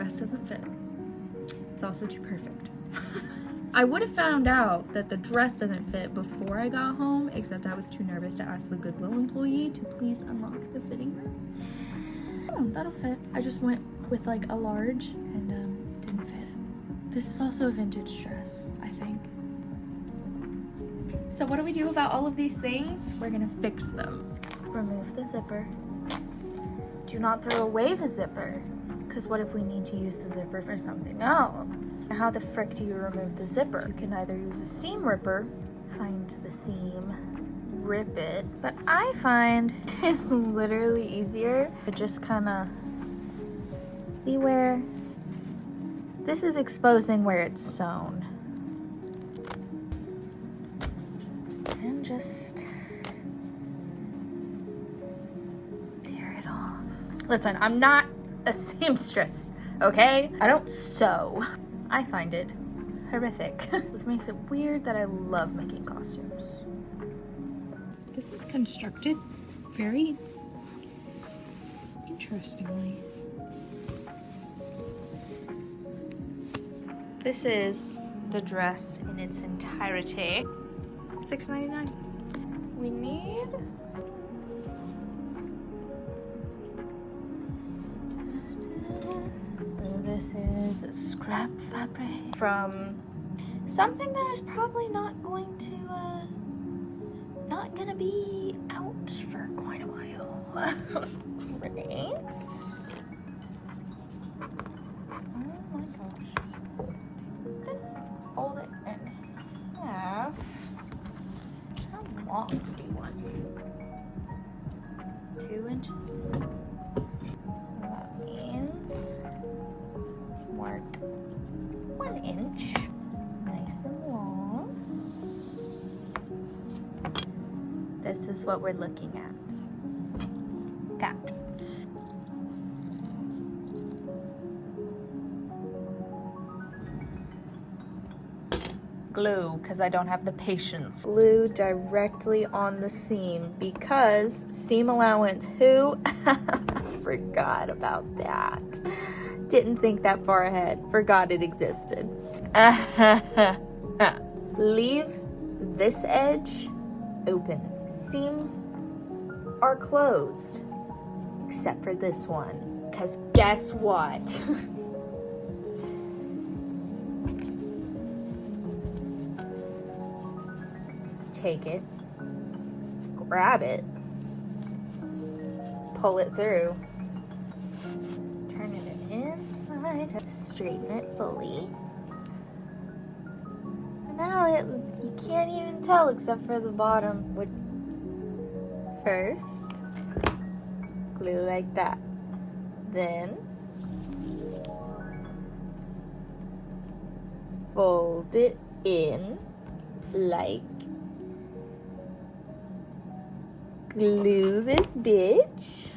dress doesn't fit. It's also too perfect. I would have found out that the dress doesn't fit before I got home, except I was too nervous to ask the Goodwill employee to please unlock the fitting room. Oh, that'll fit. I just went with like a large and it didn't fit. This is also a vintage dress, I think. So what do we do about all of these things? We're gonna fix them. Remove the zipper. Do not throw away the zipper, because what if we need to use the zipper for something else? How the frick do you remove the zipper? You can either use a seam ripper, find the seam, rip it, but I find it's literally easier to just kind of see where this is exposing where it's sewn. And just tear it off. Listen, I'm not a seamstress, okay? I don't sew. I find it horrific, which makes it weird that I love making costumes. This is constructed very interestingly. This is the dress in its entirety. $6.99. We need this is scrap fabric from something that is probably not going to be out for quite a while. Right? Oh my gosh. Just fold it in half. How long do we want? 2 inches. So that means mark 1 inch, nice and long. This is what we're looking at. That. Glue, because I don't have the patience. Glue directly on the seam, because seam allowance, who? Forgot about that. Didn't think that far ahead. Forgot it existed. Leave this edge open. Seams are closed, except for this one, because guess what? Take it, grab it, pull it through, turn it inside, straighten it fully. And now you can't even tell except for the bottom. First, glue like that. Then, fold it in like. Glue this bitch.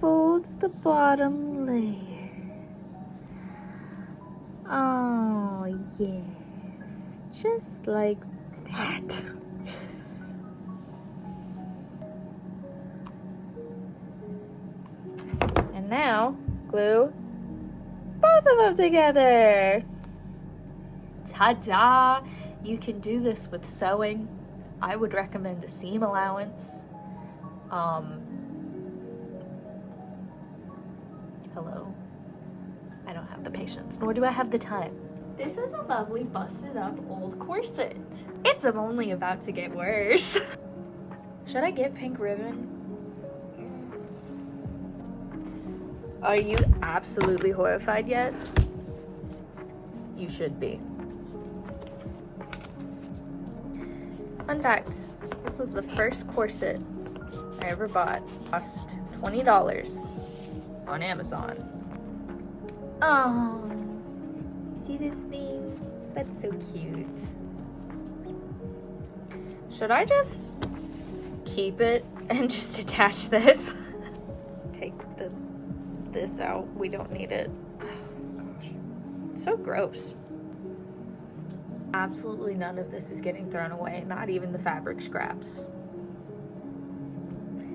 Fold the bottom layer. Oh, yes. Just like that. And now, glue both of them together. Ta-da! You can do this with sewing. I would recommend a seam allowance. Hello. I don't have the patience, nor do I have the time. This is a lovely busted up old corset. It's only about to get worse. Should I get pink ribbon? Are you absolutely horrified yet? You should be. Fun fact, this was the first corset I ever bought. Cost $20 on Amazon. Oh, see this thing? That's so cute. Should I just keep it and just attach this? Take this out. We don't need it. Oh gosh, it's so gross. Absolutely none of this is getting thrown away, not even the fabric scraps.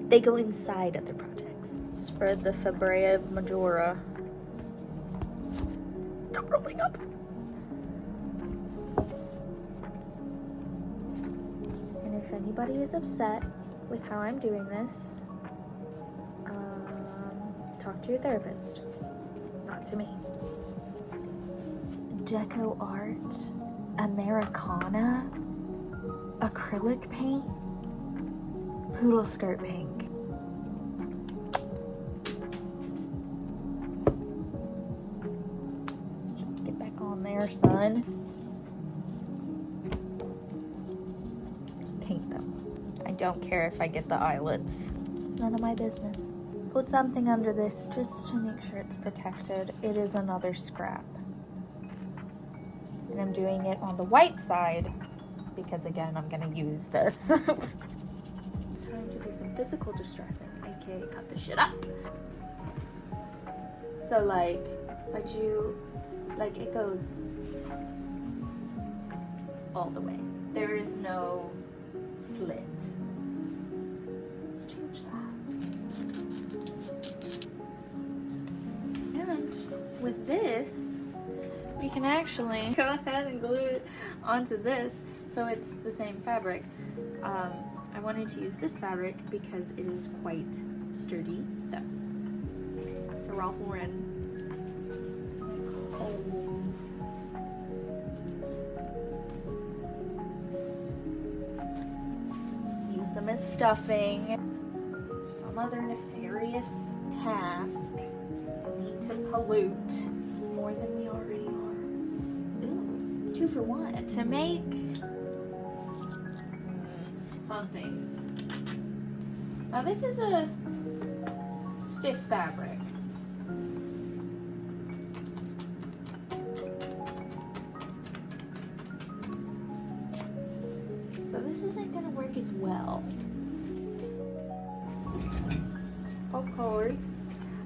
They go inside other projects. It's for the Fabrea Majora. Stop rolling up. And if anybody is upset with how I'm doing this, talk to your therapist, not to me. It's Deco Art, Americana, acrylic paint, poodle skirt pink. Let's just get back on there, son. Paint them. I don't care if I get the eyelets. It's none of my business. Put something under this just to make sure it's protected. It is another scrap. And I'm doing it on the white side because, again, I'm gonna use this. It's time to do some physical distressing, aka cut this shit up. So, like, if I do, like, it goes all the way. There is no slit. Let's change that. And with this, we can actually go ahead and glue it onto this so it's the same fabric. I wanted to use this fabric because it is quite sturdy. So it's a Ralph Lauren holes. Use them as stuffing. Some other nefarious task. Need to pollute more than we already are. Ooh, 2 for 1. To make something. Now this is a stiff fabric. So this isn't gonna work as well. Of course,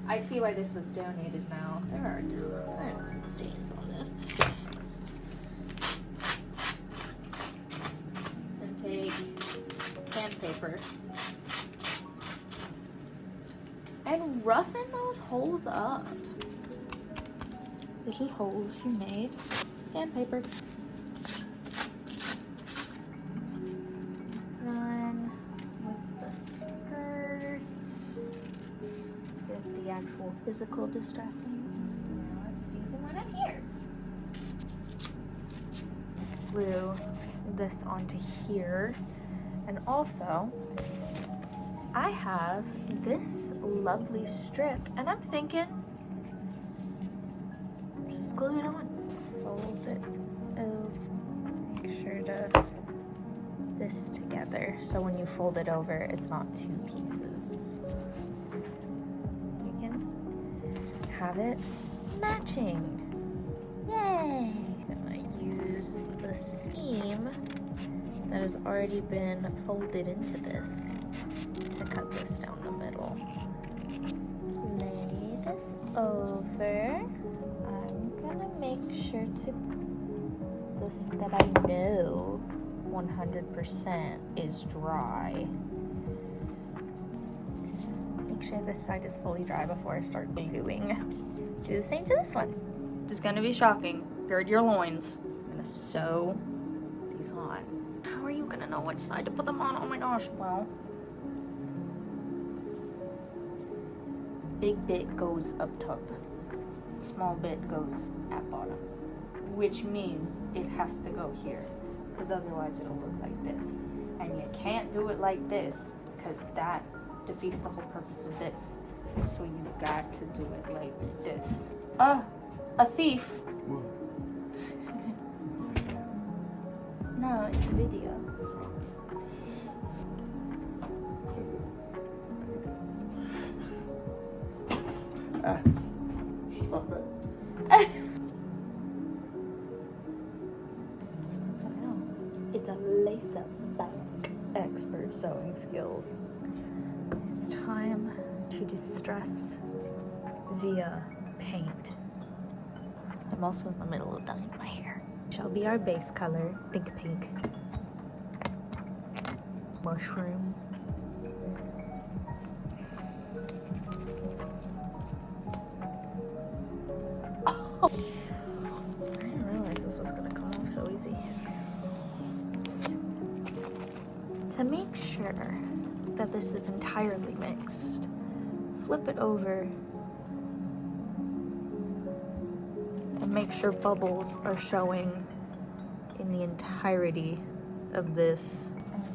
I see why this was donated now. There are tons of stains on this. Then take sandpaper and roughen those holes up. Little holes you made. Sandpaper. Run with the skirt. With the actual physical distressing. Now let's do the one up here. Glue this onto here. And also, I have this lovely strip, and I'm thinking, just glue it on. Fold it over. Make sure to this together, so when you fold it over, it's not 2 pieces. You can have it matching. Yay! I'm gonna use the seam that has already been folded into this to cut this down the middle. Lay this over. I'm gonna make sure to this that I know 100% is dry. Make sure this side is fully dry before I start gluing. Do the same to this one. This is gonna be shocking. Gird your loins. I'm gonna sew these on. How are you gonna know which side to put them on? Oh my gosh, well. Big bit goes up top. Small bit goes at bottom. Which means it has to go here. Because otherwise it'll look like this. And you can't do it like this, because that defeats the whole purpose of this. So you got to do it like this. A thief. No, it's a video. Stop it. So now, it's a lace-up fabric. Expert sewing skills. It's time to distress via paint. I'm also in the middle of dyeing my hair. Shall be our base color, think pink. Mushroom. Oh. To make sure that this is entirely mixed, flip it over and make sure bubbles are showing in the entirety of this.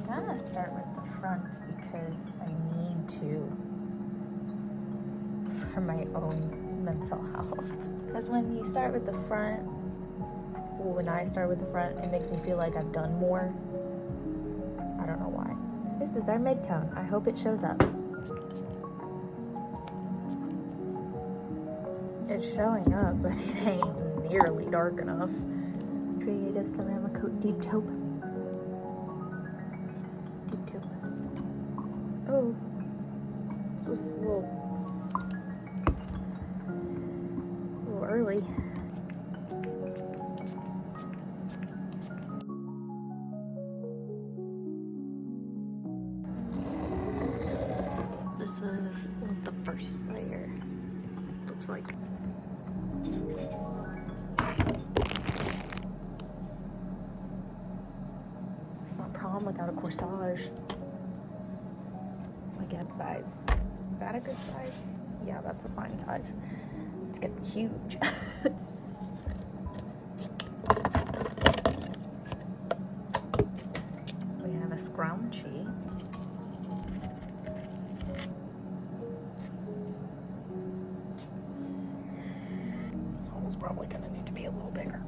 I'm gonna start with the front because I need to for my own mental health. Because when you start with the front, well, when I start with the front, it makes me feel like I've done more. I don't know why. This is our midtone. I hope it shows up. It's showing up, but it ain't nearly dark enough. Creative Ceramic Coat Deep Taupe. Deep Taupe. Oh, just a little early. This is what the first layer looks like. It's not prom without a corsage. Like head size. Is that a good size? Yeah, that's a fine size. It's getting huge. We have a scrunchie. This hole's probably gonna need to be a little bigger.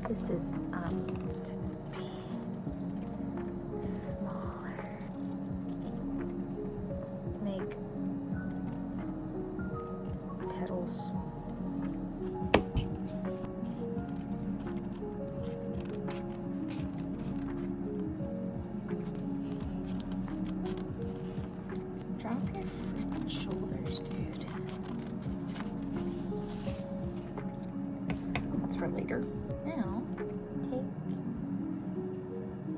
This is to be smaller. Make petals. Drop your freaking shoulders, dude. That's for later. Now, take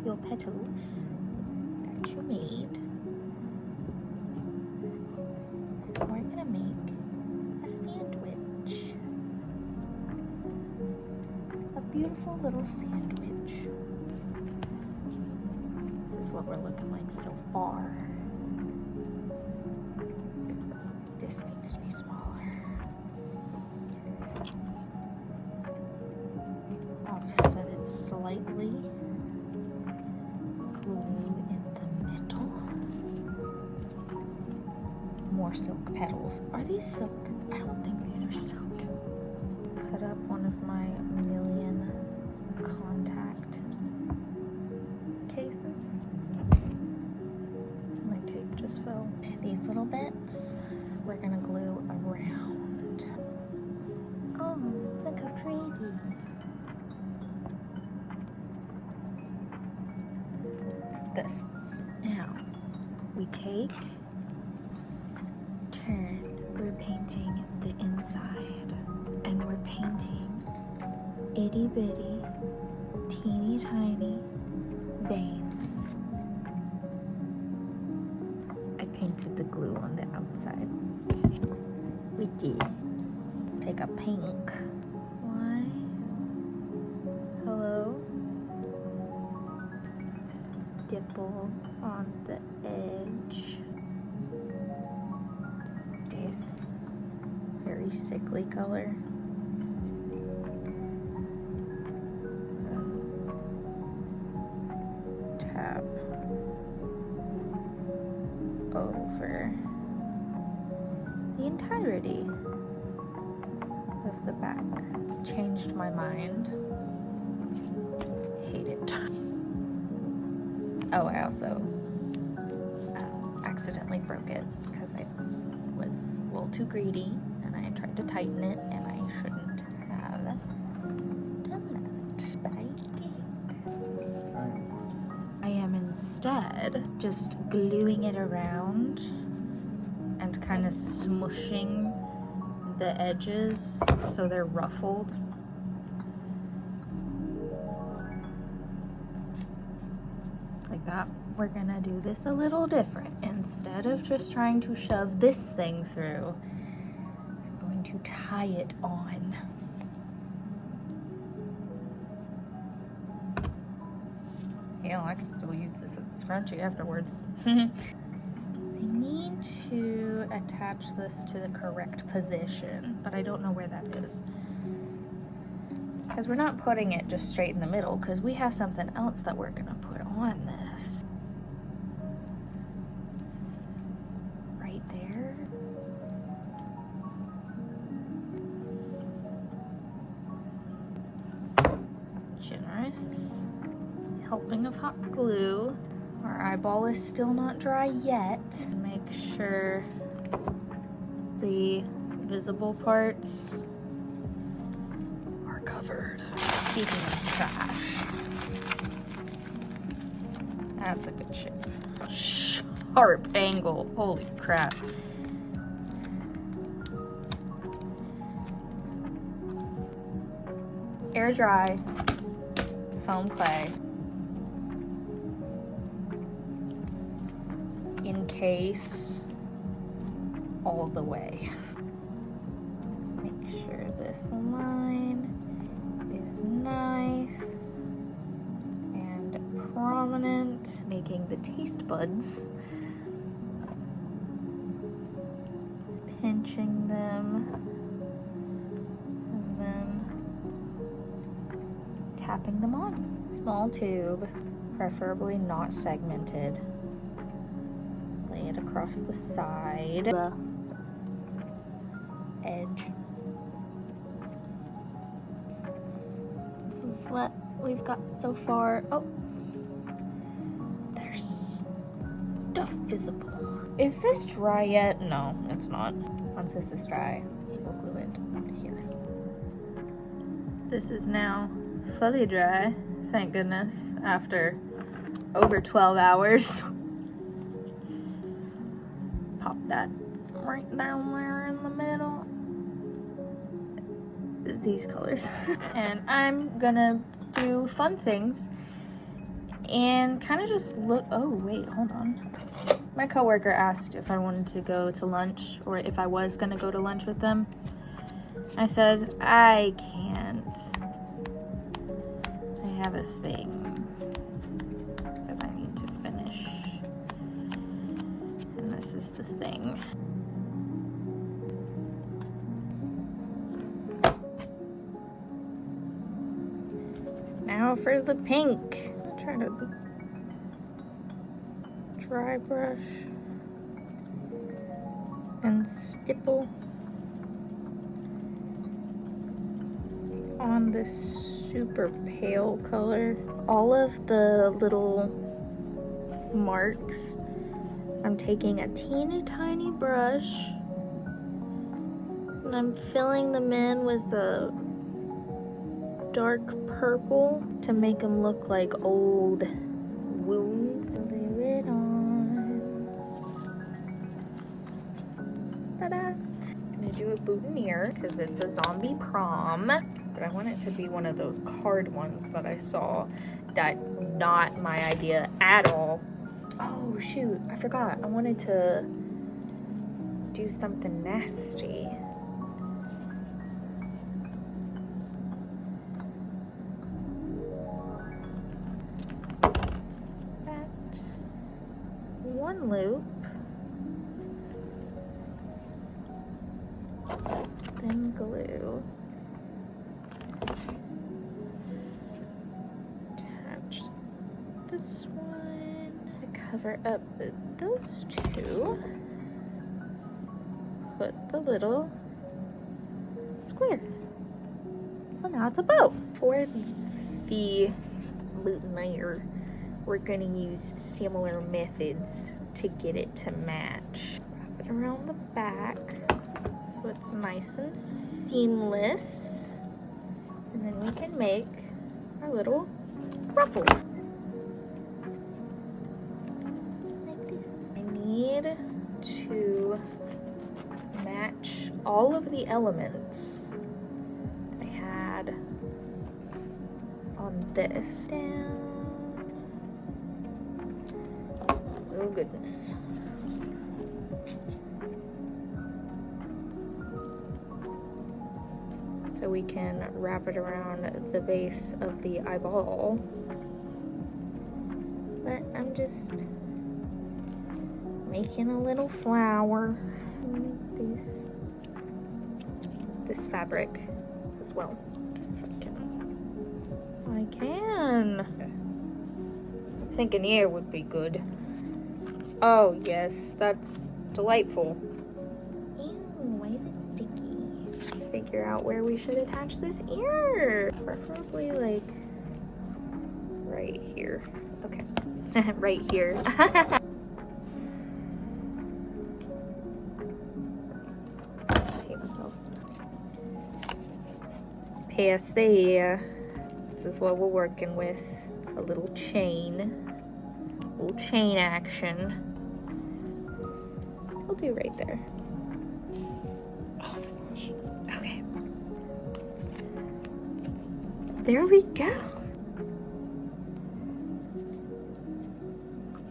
your petals that you made. We're gonna make a sandwich. A beautiful little sandwich. This is what we're looking like so far. This needs to be smaller. Offset it slightly. Glue in the middle. More silk petals. Are these silk? I don't think these are silk. Cut up one of my million contact cases. My tape just fell. These little bits we're gonna glue around. Oh, look how pretty. This. Now, we take, turn, we're painting the inside, and we're painting itty bitty, teeny tiny veins. I painted the glue on the outside with this. Take a pink. Why? Hello? Stipple on the edge. This very sickly color. Tap over the entirety of the back. Changed my mind. Hate it. Oh, I also accidentally broke it because I was a little too greedy and I tried to tighten it, and I shouldn't have done that, but I did. I am instead just gluing it around and kind of smushing the edges so they're ruffled. Like that. We're gonna do this a little different. Instead of just trying to shove this thing through, I'm going to tie it on. Hell, I can still use this as a scrunchie afterwards. I need to attach this to the correct position, but I don't know where that is. Because we're not putting it just straight in the middle, because we have something else that we're gonna put on this. Right there. Generous helping of hot glue. Our eyeball is still not dry yet. Make sure the visible parts are covered. Speaking of trash, that's a good shape. Sharp angle, holy crap. Air dry foam clay. Encase all the way. Make sure this line is nice and prominent, making the taste buds. Pinching them and then tapping them on. Small tube, preferably not segmented. Lay it across the side, the edge. This is what we've got so far. Oh, there's stuff visible. Is this dry yet? No, it's not. Once this is dry, we'll glue it to here. This is now fully dry, thank goodness, after over 12 hours. Pop that right down there in the middle. These colors. And I'm gonna do fun things and kind of just look. Oh wait, hold on. My coworker asked if I wanted to go to lunch or if I was gonna go to lunch with them. I said I can't. I have a thing that I need to finish. And this is the thing. Now for the pink. I'll try to dry brush and stipple on this super pale color. All of the little marks, I'm taking a teeny tiny brush and I'm filling them in with a dark purple to make them look like old wounds. Glue it on. Ta-da! I'm gonna do a boutonniere because it's a zombie prom, but I want it to be one of those card ones that I saw. That not my idea at all. Oh shoot, I forgot. I wanted to do something nasty. One loop, then glue, attach this one, cover up those two, put the little square. So now it's a bow. For the boutonniere, we're gonna use similar methods to get it to match. Wrap it around the back so it's nice and seamless. And then we can make our little ruffles. Like this. I need to all of the elements I had on this down. Oh goodness. So we can wrap it around the base of the eyeball. But I'm just making a little flower. Make this fabric as well. I can. I'm thinking ear would be good. Oh yes, that's delightful. Ew, why is it sticky? Let's figure out where we should attach this ear. Preferably like right here. Okay. Right here. I hate myself. Past there. This is what we're working with. A little chain. A little chain action. I'll do right there. Oh my gosh. Okay. There we go.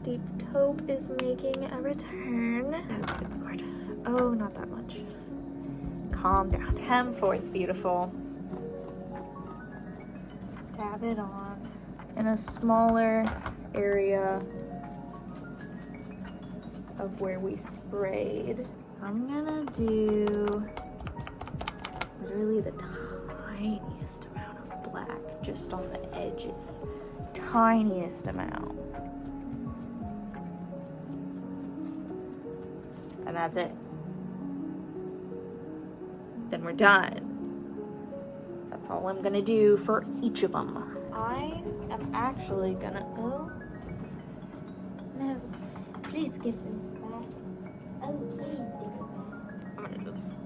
Deep taupe is making a return. Oh, good lord. Oh, not that much. Calm down. Come forth, beautiful. Dab it on in a smaller area of where we sprayed. I'm gonna do literally the tiniest amount of black just on the edges. Tiniest amount. And that's it. Then we're done. That's all I'm gonna do for each of them. I am actually gonna, oh, no, please give this back. Oh, please give it back. I'm gonna just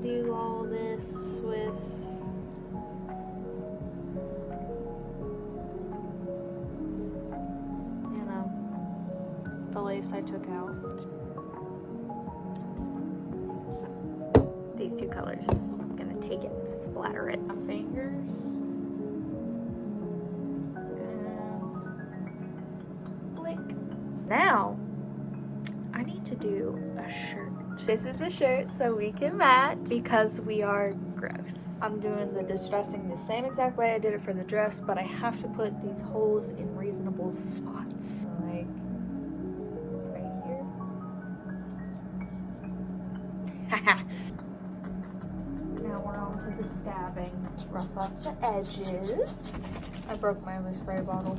do all this with the lace I took out. These two colors. I'm gonna take it and splatter it. My fingers. And flick. Now, I need to do a shirt. This is a shirt so we can match because we are gross. I'm doing the distressing the same exact way I did it for the dress, but I have to put these holes in reasonable spots. Like now we're on to the stabbing. Let's rough up the edges. I broke my other spray bottle.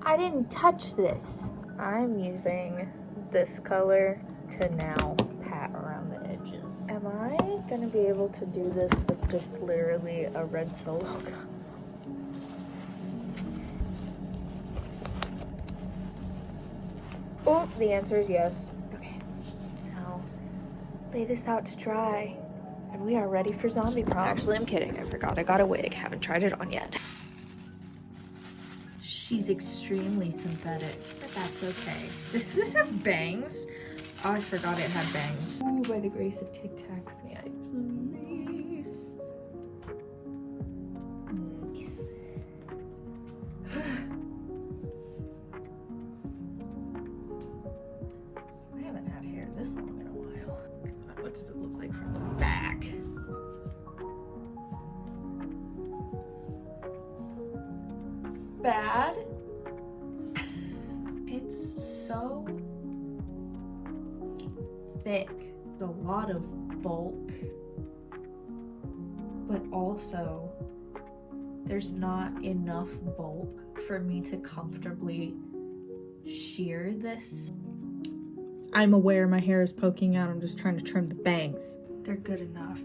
I didn't touch this. I'm using this color to now pat around the edges. Am I gonna be able to do this with just literally a red solo gun? Oh, the answer is yes. Okay, now lay this out to dry, and we are ready for Zombie Prom. Actually, I'm kidding. I forgot I got a wig. Haven't tried it on yet. She's extremely synthetic, but that's okay. Does this have bangs? Oh, I forgot it had bangs. Ooh, by the grace of Tic Tac, may I please? Nice. I haven't had hair this long in a while. What does it look like from the back? Bad. It's so thick. It's a lot of bulk, but also there's not enough bulk for me to comfortably shear this. I'm aware my hair is poking out. I'm just trying to trim the bangs. They're good enough.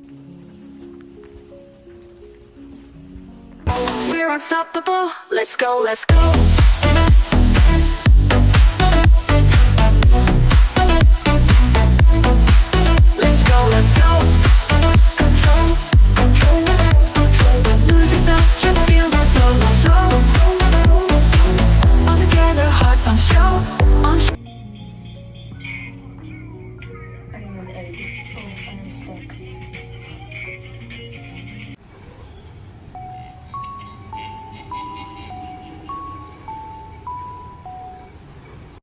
We're unstoppable. Let's go, let's go.